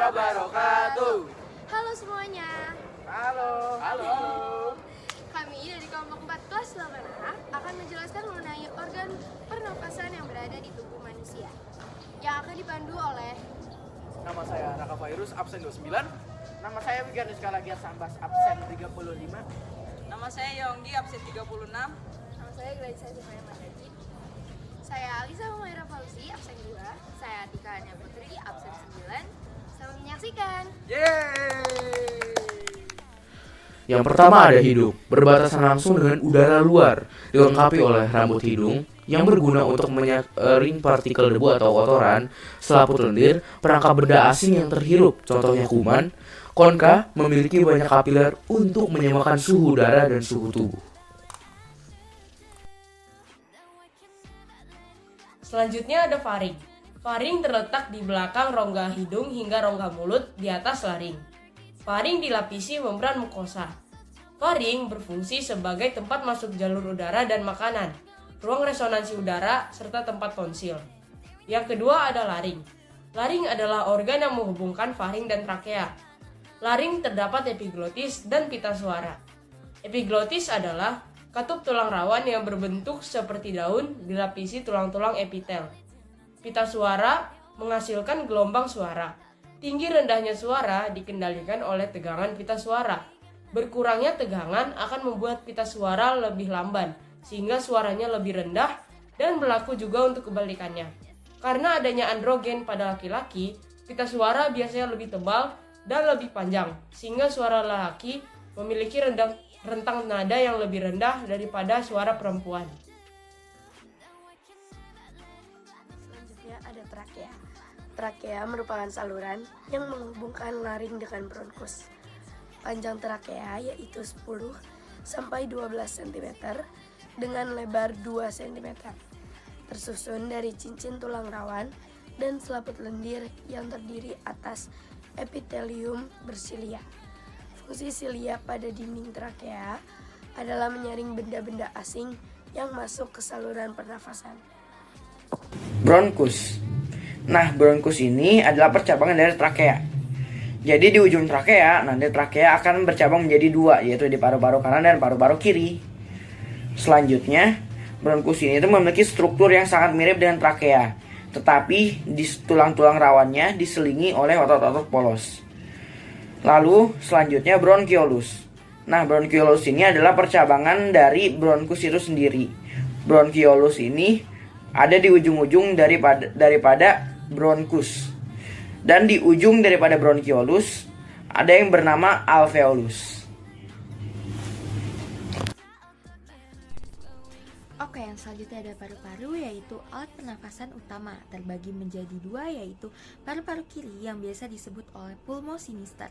wabarakatuh. Halo semuanya. Halo. Kami dari kelompok 4 kelas 8A akan menjelaskan mengenai organ pernapasan yang berada di tubuh manusia, yang akan dipandu oleh Nama saya Raka Fairuz, absen 29. Nama saya Wigan Iskalagiat Sambas, absen 35. Nama saya Yonggi, absen 36. Nama saya Gladys Azifaya Mandaki. Saya Alisa Humaira Fauzi, absen 2. Saya Atika Ania Putri, absen 9. Selamat menyaksikan. Yeay. Yang pertama ada hidung, berbatasan langsung dengan udara luar, dilengkapi oleh rambut hidung yang berguna untuk menyaring partikel debu atau kotoran, selaput lendir, perangkap benda asing yang terhirup, contohnya kuman. Konka memiliki banyak kapiler untuk menyamakan suhu udara dan suhu tubuh. Selanjutnya ada faring. Faring terletak di belakang rongga hidung hingga rongga mulut di atas laring. Faring dilapisi membran mukosa. Faring berfungsi sebagai tempat masuk jalur udara dan makanan, ruang resonansi udara, serta tempat tonsil. Yang kedua ada laring. Laring adalah organ yang menghubungkan faring dan trakea. Laring terdapat epiglotis dan pita suara. Epiglotis adalah katup tulang rawan yang berbentuk seperti daun dilapisi tulang-tulang epitel. Pita suara menghasilkan gelombang suara. Tinggi rendahnya suara dikendalikan oleh tegangan pita suara. Berkurangnya tegangan akan membuat pita suara lebih lamban, sehingga suaranya lebih rendah, dan berlaku juga untuk kebalikannya. Karena adanya androgen pada laki-laki, pita suara biasanya lebih tebal dan lebih panjang, sehingga suara lelaki memiliki rentang nada yang lebih rendah daripada suara perempuan. Selanjutnya ada trakea. Trakea merupakan saluran yang menghubungkan laring dengan bronkus. Panjang trakea yaitu 10 sampai 12 cm dengan lebar 2 cm. Tersusun dari cincin tulang rawan dan selaput lendir yang terdiri atas epitelium bersilia. Fungsi silia pada dinding trakea adalah menyaring benda-benda asing yang masuk ke saluran pernafasan. Bronkus. Nah, bronkus ini adalah percabangan dari trakea. Jadi di ujung trakea, nanti trakea akan bercabang menjadi dua, yaitu di paru-paru kanan dan paru-paru kiri. Selanjutnya, bronkus ini itu memiliki struktur yang sangat mirip dengan trakea, tetapi di tulang-tulang rawannya diselingi oleh otot-otot polos. Lalu selanjutnya bronkiolus. Nah, bronkiolus ini adalah percabangan dari bronkus itu sendiri. Bronkiolus ini ada di ujung-ujung daripada bronkus. Dan di ujung daripada bronkiolus ada yang bernama alveolus. Oke, yang selanjutnya ada paru-paru, yaitu alat pernafasan utama, terbagi menjadi dua, yaitu paru-paru kiri yang biasa disebut oleh pulmo sinister,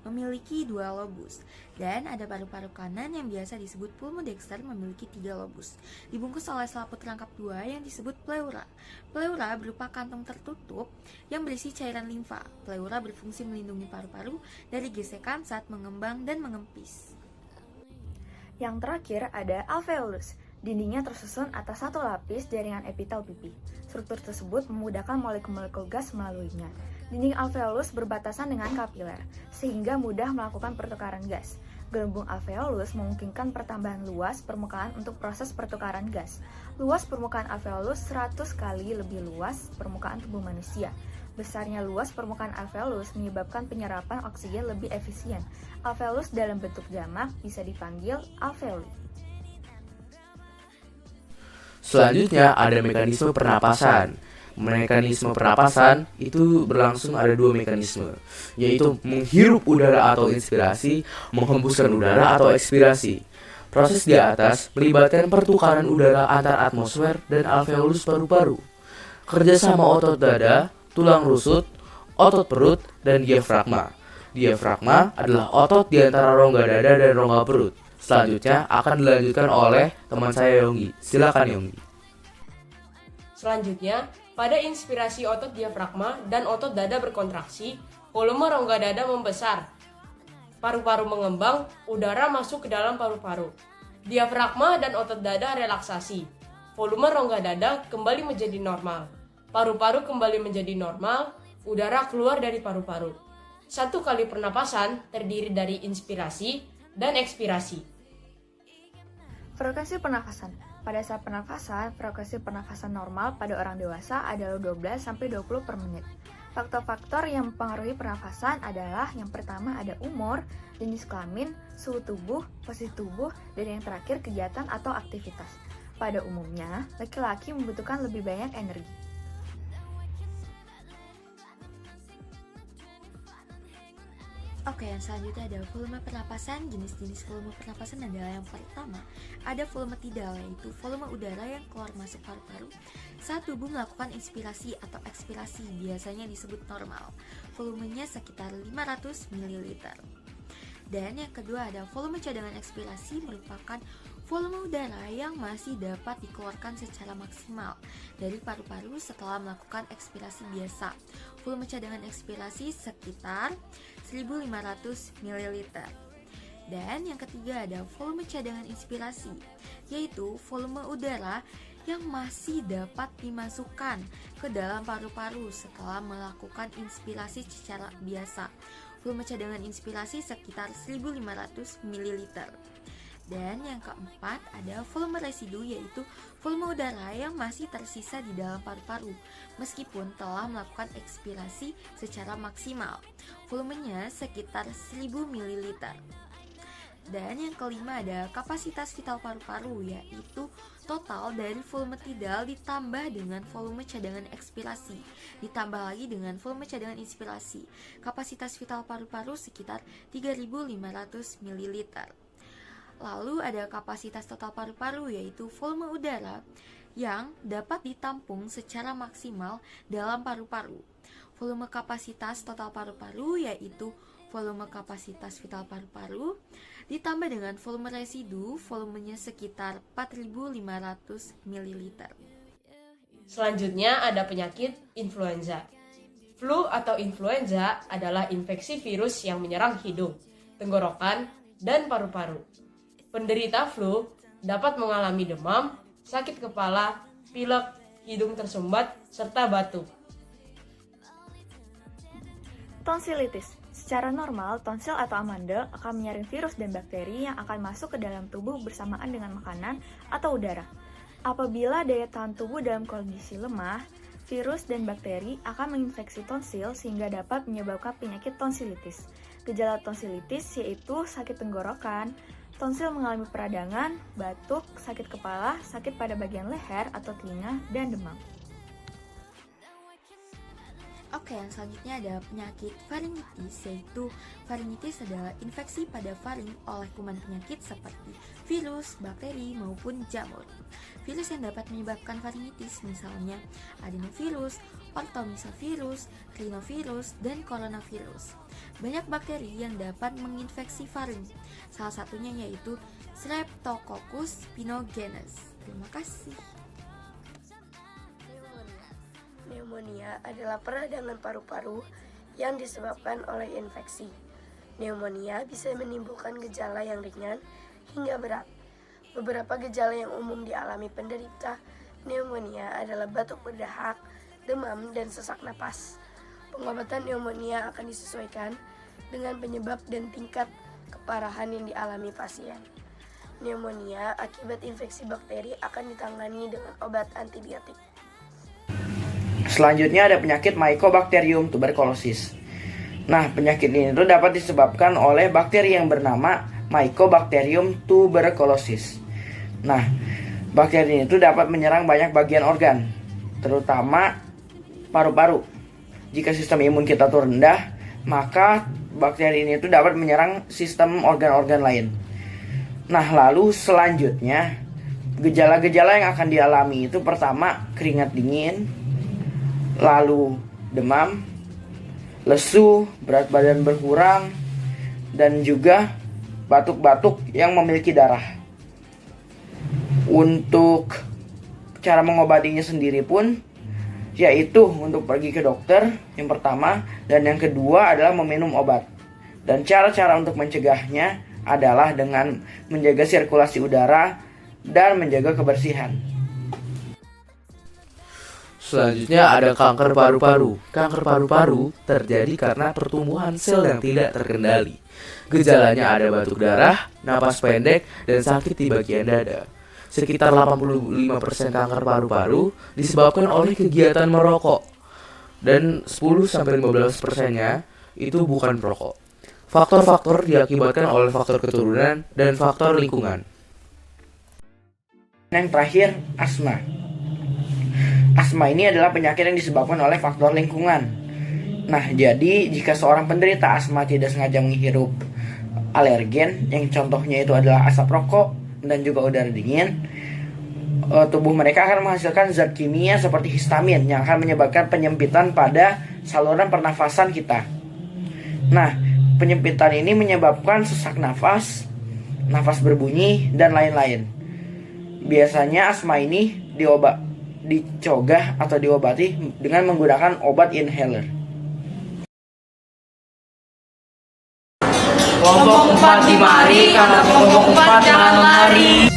memiliki 2 lobus, dan ada paru-paru kanan yang biasa disebut pulmo dexter, memiliki 3 lobus, dibungkus oleh selaput rangkap 2 yang disebut pleura. Pleura berupa kantong tertutup yang berisi cairan limfa. Pleura berfungsi melindungi paru-paru dari gesekan saat mengembang dan mengempis. Yang terakhir ada alveolus. Dindingnya tersusun atas satu lapis jaringan epitel pipi. Struktur tersebut memudahkan molekul-molekul gas melaluinya. Dinding alveolus berbatasan dengan kapiler, sehingga mudah melakukan pertukaran gas. Gelembung alveolus memungkinkan pertambahan luas permukaan untuk proses pertukaran gas. Luas permukaan alveolus 100 kali lebih luas permukaan tubuh manusia. Besarnya luas permukaan alveolus menyebabkan penyerapan oksigen lebih efisien. Alveolus dalam bentuk jamak bisa dipanggil alveoli. Selanjutnya ada mekanisme pernapasan. Mekanisme pernapasan itu berlangsung ada 2 mekanisme, yaitu menghirup udara atau inspirasi, menghembuskan udara atau ekspirasi. Proses di atas melibatkan pertukaran udara antar atmosfer dan alveolus paru-paru. Kerjasama otot dada, tulang rusuk, otot perut, dan diafragma. Diafragma adalah otot di antara rongga dada dan rongga perut. Selanjutnya akan dilanjutkan oleh teman saya Yonggi. Silakan Yonggi. Selanjutnya, pada inspirasi otot diafragma dan otot dada berkontraksi, volume rongga dada membesar. Paru-paru mengembang, udara masuk ke dalam paru-paru. Diafragma dan otot dada relaksasi. Volume rongga dada kembali menjadi normal. Paru-paru kembali menjadi normal, udara keluar dari paru-paru. Satu kali pernapasan terdiri dari inspirasi dan ekspirasi. Frekuensi pernafasan. Pada saat pernafasan, frekuensi pernafasan normal pada orang dewasa adalah 12-20 per menit. Faktor-faktor yang mempengaruhi pernafasan adalah yang pertama ada umur, jenis kelamin, suhu tubuh, posisi tubuh, dan yang terakhir kegiatan atau aktivitas. Pada umumnya, laki-laki membutuhkan lebih banyak energi. Oke, yang selanjutnya ada volume pernapasan. Jenis-jenis volume pernapasan adalah yang pertama, ada volume tidal, yaitu volume udara yang keluar masuk paru-paru saat tubuh melakukan inspirasi atau ekspirasi, biasanya disebut normal. Volumenya sekitar 500 ml. Dan yang kedua ada volume cadangan ekspirasi, merupakan volume udara yang masih dapat dikeluarkan secara maksimal dari paru-paru setelah melakukan ekspirasi biasa. Volume cadangan ekspirasi sekitar 1500 ml. Dan yang ketiga ada volume cadangan inspirasi, yaitu volume udara yang masih dapat dimasukkan ke dalam paru-paru setelah melakukan inspirasi secara biasa. Volume cadangan inspirasi sekitar 1500 ml. Dan yang keempat ada volume residu, yaitu volume udara yang masih tersisa di dalam paru-paru meskipun telah melakukan ekspirasi secara maksimal. Volumenya sekitar 1000 ml. Dan yang kelima ada kapasitas vital paru-paru, yaitu total dari volume tidal ditambah dengan volume cadangan ekspirasi ditambah lagi dengan volume cadangan inspirasi. Kapasitas vital paru-paru sekitar 3500 ml. Lalu ada kapasitas total paru-paru, yaitu volume udara yang dapat ditampung secara maksimal dalam paru-paru. Volume kapasitas total paru-paru yaitu volume kapasitas vital paru-paru ditambah dengan volume residu, volumenya sekitar 4.500 ml. Selanjutnya ada penyakit influenza. Flu atau influenza adalah infeksi virus yang menyerang hidung, tenggorokan, dan paru-paru. Penderita flu dapat mengalami demam, sakit kepala, pilek, hidung tersumbat, serta batuk. Tonsilitis. Secara normal, tonsil atau amandel akan menyaring virus dan bakteri yang akan masuk ke dalam tubuh bersamaan dengan makanan atau udara. Apabila daya tahan tubuh dalam kondisi lemah, virus dan bakteri akan menginfeksi tonsil sehingga dapat menyebabkan penyakit tonsilitis. Gejala tonsilitis yaitu sakit tenggorokan, tonsil mengalami peradangan, batuk, sakit kepala, sakit pada bagian leher atau telinga, dan demam. Oke, yang selanjutnya ada penyakit faringitis, yaitu faringitis adalah infeksi pada faring oleh kuman penyakit seperti virus, bakteri, maupun jamur. Virus yang dapat menyebabkan faringitis misalnya adenovirus, ortomisovirus, rhinovirus, dan coronavirus. Banyak bakteri yang dapat menginfeksi faring, salah satunya yaitu Streptococcus pyogenes. Terima kasih. Pneumonia adalah peradangan paru-paru yang disebabkan oleh infeksi. Pneumonia bisa menimbulkan gejala yang ringan hingga berat. Beberapa gejala yang umum dialami penderita pneumonia adalah batuk berdahak, demam, dan sesak napas. Pengobatan pneumonia akan disesuaikan dengan penyebab dan tingkat keparahan yang dialami pasien. Pneumonia akibat infeksi bakteri akan ditangani dengan obat antibiotik. Selanjutnya ada penyakit Mycobacterium tuberculosis. Nah, penyakit ini itu dapat disebabkan oleh bakteri yang bernama Mycobacterium tuberculosis. Nah, bakteri ini itu dapat menyerang banyak bagian organ, terutama paru-paru. Jika sistem imun kita tuh rendah, maka bakteri ini itu dapat menyerang sistem organ-organ lain. Nah, lalu selanjutnya gejala-gejala yang akan dialami itu pertama keringat dingin, lalu demam, lesu, berat badan berkurang, dan juga batuk-batuk yang memiliki darah. Untuk cara mengobatinya sendiri pun yaitu untuk pergi ke dokter yang pertama, dan yang kedua adalah meminum obat. Dan cara-cara untuk mencegahnya adalah dengan menjaga sirkulasi udara dan menjaga kebersihan. Selanjutnya ada kanker paru-paru. Kanker paru-paru terjadi karena pertumbuhan sel yang tidak terkendali. Gejalanya ada batuk darah, napas pendek, dan sakit di bagian dada. Sekitar 85% kanker paru-paru disebabkan oleh kegiatan merokok. Dan 10-15%-nya itu bukan perokok. Faktor-faktor diakibatkan oleh faktor keturunan dan faktor lingkungan. Yang terakhir, asma. Asma ini adalah penyakit yang disebabkan oleh faktor lingkungan. Nah, jadi jika seorang penderita asma tidak sengaja menghirup alergen, yang contohnya itu adalah asap rokok dan juga udara dingin, tubuh mereka akan menghasilkan zat kimia seperti histamin yang akan menyebabkan penyempitan pada saluran pernafasan kita. Nah, penyempitan ini menyebabkan sesak nafas, nafas berbunyi, dan lain-lain. Biasanya asma ini dicogah atau diobati dengan menggunakan obat inhaler. Kelompok 4 di mari, karena kelompok 4 jangan lari.